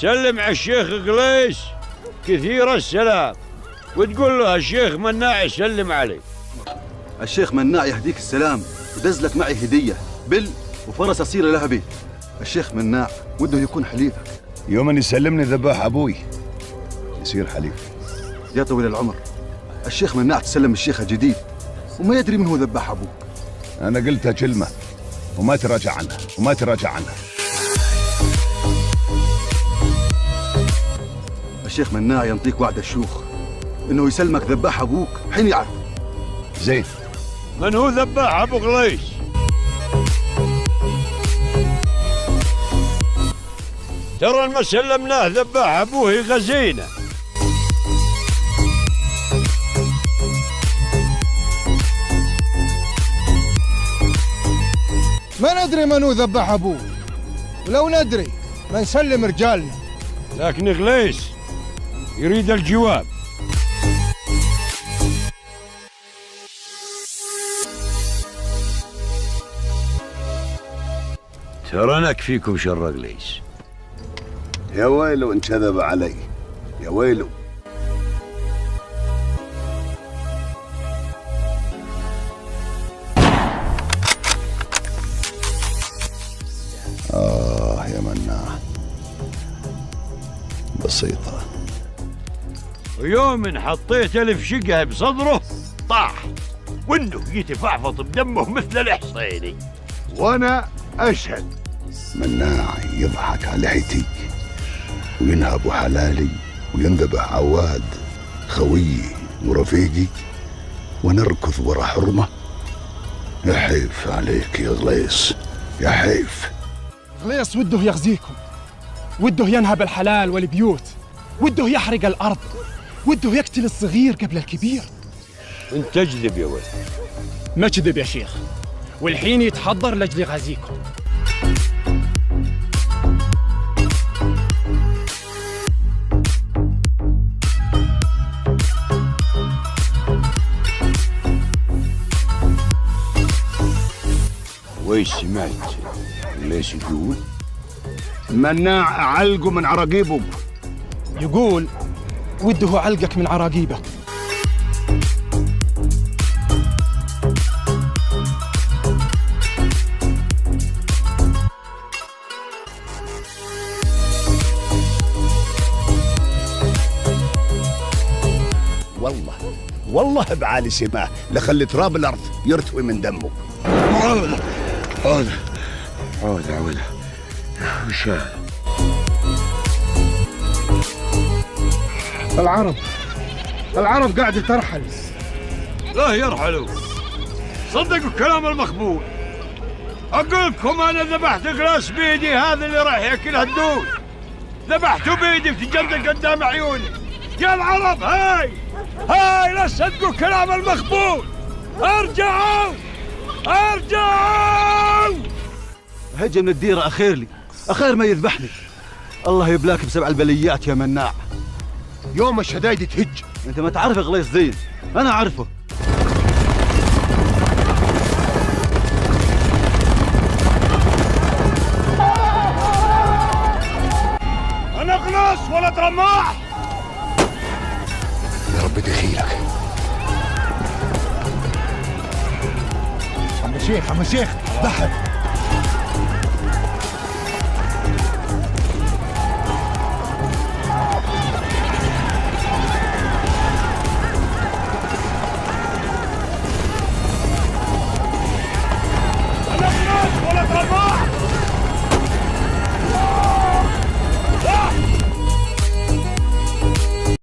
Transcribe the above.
سلم على الشيخ قليس كثير السلام، وتقول له الشيخ مناع يسلم عليك. الشيخ مناع يهديك السلام، ودز لك معي هدية بل وفرس أصيلة لها بيت. الشيخ مناع وده يكون حليفك. يوم يسلمني ذباح أبوي يصير حليف. يا طويل العمر، الشيخ مناع تسلم الشيخ الجديد وما يدري من هو ذباح أبوك. أنا قلتها كلمة وما تراجع عنها وما تراجع عنها. الشيخ مناع ينطيك وعد الشيوخ إنه يسلمك ذباح أبوك حين يعرف. زين. من هو ذباح أبو قليس؟ ترى ما سلمناه ذباح أبوه يغزينا. ما ندري من هو ذبح أبوه، ولو ندري ما نسلم رجالنا. لكن قليس يريد الجواب. ترى نكفيكم شر قليس. يا ويلو إن كذب علي، يا ويلو. يا مناع بسيطة. ويوم حطيت ألف شقة بصدره طاح، وإنه يتفعفط بدمه مثل الحصيني. وأنا أشهد. مناع يضحك على لحيتي وينهب حلالي وينذبح عواد خويي ورفيقي ونركض ورا حرمة. يا حيف عليك يا غليس، يا حيف. غليص وده يغزيكم، وده ينهب الحلال والبيوت، وده يحرق الأرض، وده يقتل الصغير قبل الكبير. انت تكذب يا ولد. ما كذب يا شيخ، والحين يتحضر لأجل يغازيكم. ويش سمعت ليش يقول؟ مناع أعلقه من عراقيبه. يقول وده علقك من عراقيبه. والله بعالي سماه لخلي تراب الأرض يرتوي من دمه. عود عود وش هذا؟ العرب قاعدة ترحل. لا يرحلوا، صدقوا الكلام المخبول. أقول لكم أنا ذبحت قلاص بيدي، هذا اللي راح ياكل هالدود ذبحته بيدي في جلده قدام عيوني. يا العرب هاي لا تصدقوا الكلام المخبول. ارجعوا هجة من الديرة أخير لي، أخير ما يذبحني. الله يبلاك بسبع البليات يا مناع. يوم الشدايد تهج. أنت ما تعرف غليص زين، أنا أعرفه. أنا قلاص ولد رماح. يا رب دخيلك. عم الشيخ ضحك.